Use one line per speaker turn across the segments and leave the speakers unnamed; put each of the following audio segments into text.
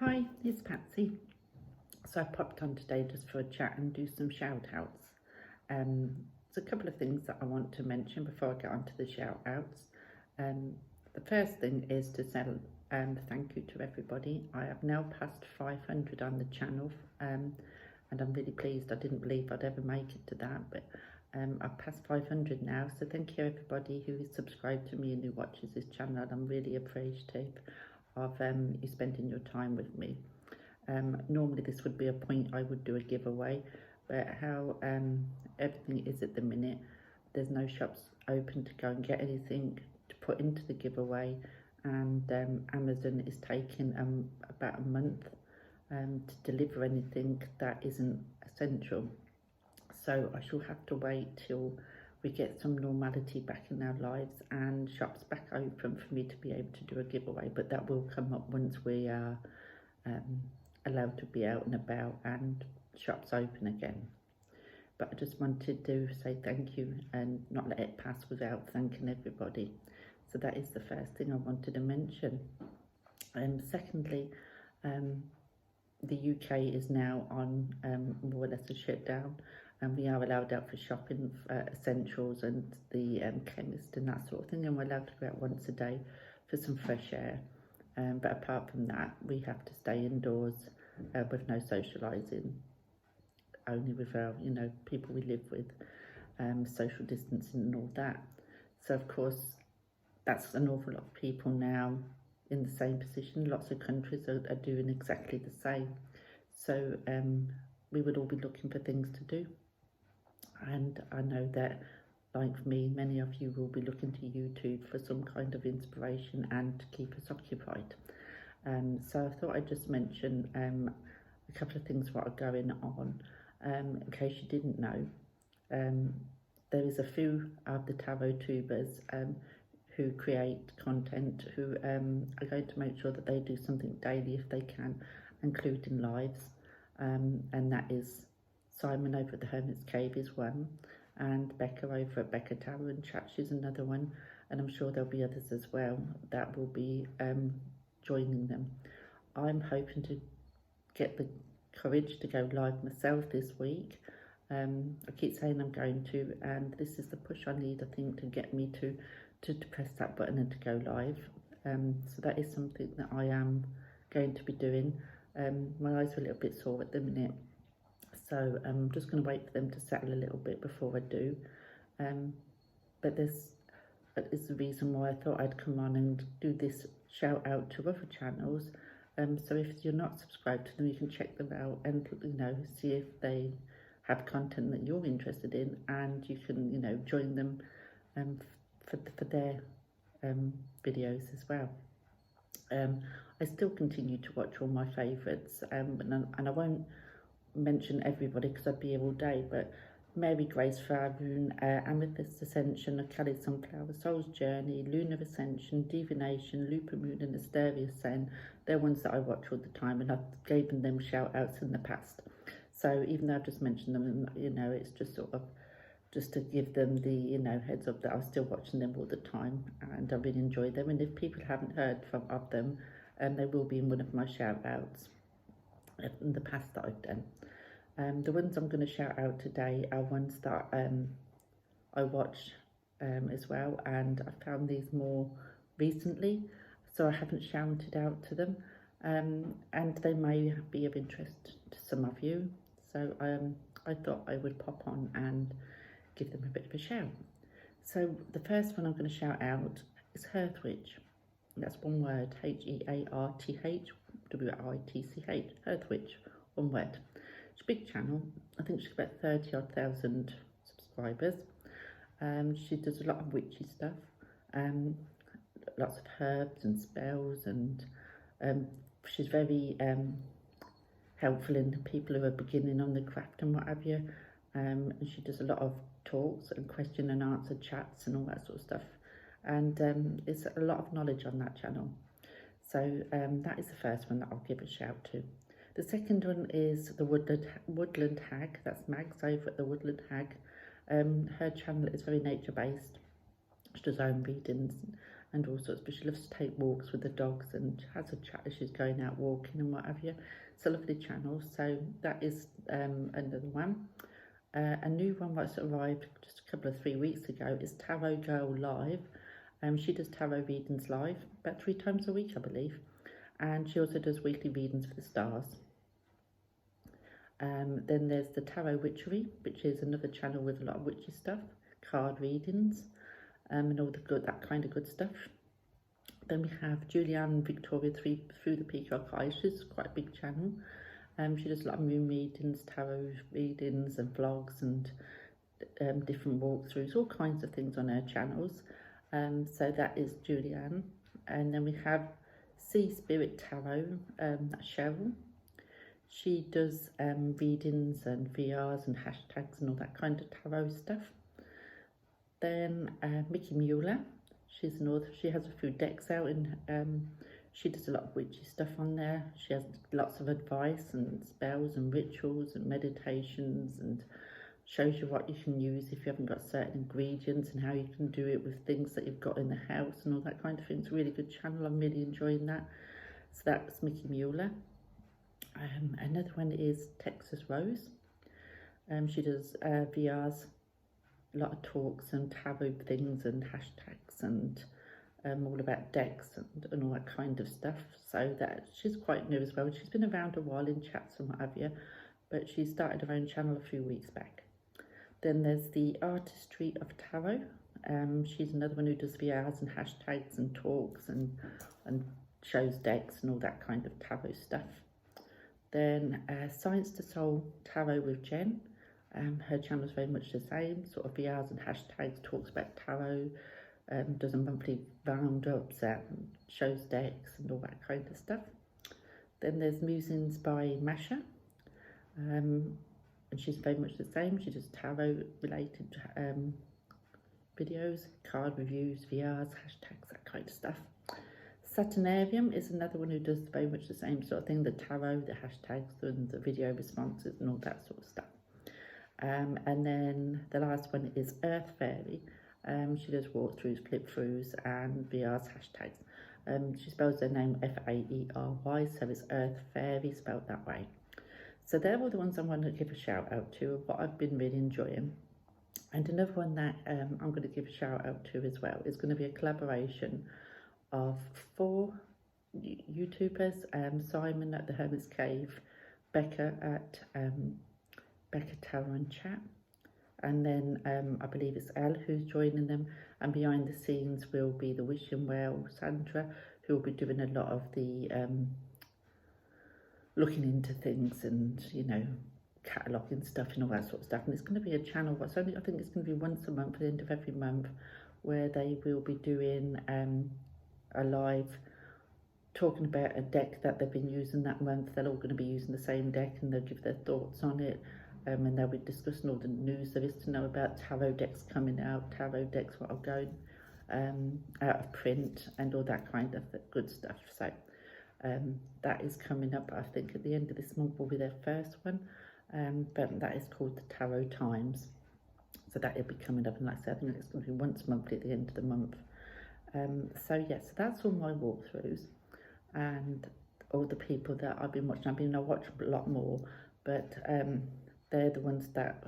Hi, it's Patsy. So I popped on today just for a chat and do some shout outs. There's a couple of things that I want to mention before I get onto the shout outs. The first thing is to say thank you to everybody. I have now passed 500 on the channel, and I'm really pleased. I didn't believe I'd ever make it to that, but I've passed 500 now. So thank you everybody who is subscribed to me and who watches this channel. I'm really appreciative of you spending your time with me. Normally this would be a point I would do a giveaway, but how everything is at the minute, there's no shops open to go and get anything to put into the giveaway, and Amazon is taking about a month to deliver anything that isn't essential. So I shall have to wait till we get some normality back in our lives and shops back open for me to be able to do a giveaway, but that will come up once we are allowed to be out and about and shops open again. But I just wanted to say thank you and not let it pass without thanking everybody. So that is the first thing I wanted to mention. Secondly, the UK is now on more or less a shutdown, and we are allowed out for shopping, essentials and the chemist and that sort of thing, and we're allowed to go out once a day for some fresh air. But apart from that, we have to stay indoors with no socialising, only with our, people we live with, social distancing and all that. So of course, that's an awful lot of people now in the same position. Lots of countries are doing exactly the same. So we would all be looking for things to do. And I know that, like me, many of you will be looking to YouTube for some kind of inspiration and to keep us occupied. So I thought I'd just mention a couple of things what are going on. In case you didn't know, there is a few of the tarot tubers who create content who are going to make sure that they do something daily if they can, including lives, and that is Simon over at the Hermit's Cave is one, and Becca over at Becca Tarot and Chat, she's another one, and I'm sure there'll be others as well that will be joining them. I'm hoping to get the courage to go live myself this week. I keep saying I'm going to, and this is the push I need, I think, to get me to press that button and to go live. So that is something that I am going to be doing. My eyes are a little bit sore at the minute, so I'm just going to wait for them to settle a little bit before I do. But this is the reason why I thought I'd come on and do this shout out to other channels. So if you're not subscribed to them, you can check them out and see if they have content that you're interested in, and you can join them for their videos as well. I still continue to watch all my favourites, and I won't mention everybody because I'd be here all day, but Mary Grace Faroon, Amethyst Ascension, Kelly Sunflower, Soul's Journey, Lunar Ascension, Divination, Lupa Moon and Asteria Sen, they're ones that I watch all the time, and I've given them shout outs in the past. So even though I've just mentioned them, it's just sort of just to give them the heads up that I'm still watching them all the time, and I really enjoy them. And if people haven't heard of them, they will be in one of my shout outs in the past that I've done. The ones I'm going to shout out today are ones that I watch as well, and I found these more recently, so I haven't shouted out to them, and they may be of interest to some of you. So I thought I would pop on and give them a bit of a shout. So the first one I'm going to shout out is Hearthwitch. That's one word, Hearthwitch, Hearthwitch, one word. She's a big channel. I think she's got about 30,000 subscribers. She does a lot of witchy stuff, lots of herbs and spells, and she's very helpful in people who are beginning on the craft and what have you. And she does a lot of talks and question and answer chats and all that sort of stuff, and it's a lot of knowledge on that channel. So that is the first one that I'll give a shout to. The second one is the Woodland Hag. That's Mags over at the Woodland Hag. Her channel is very nature based. She does her own readings, and all sorts, but she loves to take walks with the dogs and has a chat as she's going out walking and what have you. It's a lovely channel, so that is another one. A new one that's arrived just a couple of 3 weeks ago is Tarot Girl Live. She does tarot readings live about 3 times a week, I believe, and she also does weekly readings for the stars. Then there's the Tarot Witchery, which is another channel with a lot of witchy stuff, card readings, and all the good, that kind of good stuff. Then we have Julianne Victoria Through the Peacock Eyes. She's quite a big channel. She does a lot of moon readings, tarot readings and vlogs and different walkthroughs, all kinds of things on her channels. So that is Julianne. And then we have Sea Spirit Tarot, that's Cheryl. She does readings and VRs and hashtags and all that kind of tarot stuff. Then Mickey Mueller, she's an author. She has a few decks out, and she does a lot of witchy stuff on there. She has lots of advice and spells and rituals and meditations, and shows you what you can use if you haven't got certain ingredients and how you can do it with things that you've got in the house and all that kind of thing. It's a really good channel. I'm really enjoying that. So that's Mickey Mueller. Another one is Texas Rose. She does VRs, a lot of talks and tarot things and hashtags and all about decks and all that kind of stuff. So that she's quite new as well. She's been around a while in chats and what have you, but she started her own channel a few weeks back. Then there's the Artistry of Tarot. She's another one who does VRs and hashtags and talks and shows decks and all that kind of tarot stuff. Then Science to Soul Tarot with Jen. Her channel is very much the same, sort of VRs and hashtags, talks about tarot, does a monthly roundups, shows decks and all that kind of stuff. Then there's Musings by Masha, and she's very much the same. She does tarot related videos, card reviews, VRs, hashtags, that kind of stuff. Saturnarium is another one who does very much the same sort of thing, the tarot, the hashtags and the video responses and all that sort of stuff. And then the last one is Earth Fairy. She does walkthroughs, flip-throughs and VRs, hashtags. She spells her name F-A-E-R-Y, so it's Earth Fairy spelled that way. So they're all the ones I want to give a shout out to, of what I've been really enjoying. And another one that I'm going to give a shout out to as well is going to be a collaboration of 4 YouTubers, Simon at the Hermit's Cave, Becca at Becca Tarot and Chat, and then I believe it's Elle who's joining them, and behind the scenes will be the Wishing Well, Sandra, who will be doing a lot of the looking into things and, you know, cataloguing stuff and all that sort of stuff. And it's going to be a channel, I think it's going to be once a month, at the end of every month, where they will be doing a live talking about a deck that they've been using that month. They're all going to be using the same deck and they'll give their thoughts on it, and they'll be discussing all the news there is to know about tarot decks coming out, tarot decks what are going out of print and all that kind of good stuff. So that is coming up, I think at the end of this month will be their first one, but that is called the Tarot Times. So that will be coming up, and like I said, I think it's going to be once monthly at the end of the month. So yes, that's all my walkthroughs and all the people that I've been watching. I watch a lot more, but they're the ones that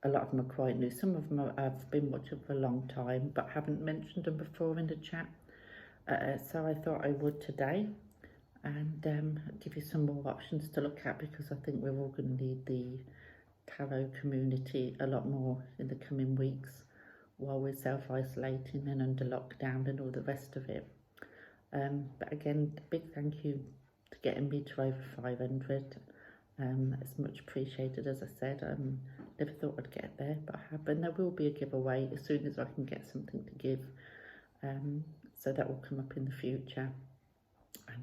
a lot of them are quite new. Some of them I've been watching for a long time, but haven't mentioned them before in the chat. So I thought I would today, and give you some more options to look at, because I think we're all going to need the tarot community a lot more in the coming weeks, while we're self-isolating and under lockdown and all the rest of it. But again, a big thank you to getting me to over 500. It's much appreciated, as I said. Never thought I'd get there, but I have. And there will be a giveaway as soon as I can get something to give. So that will come up in the future.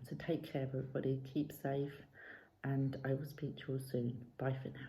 So take care, everybody. Keep safe, and I will speak to you all soon. Bye for now.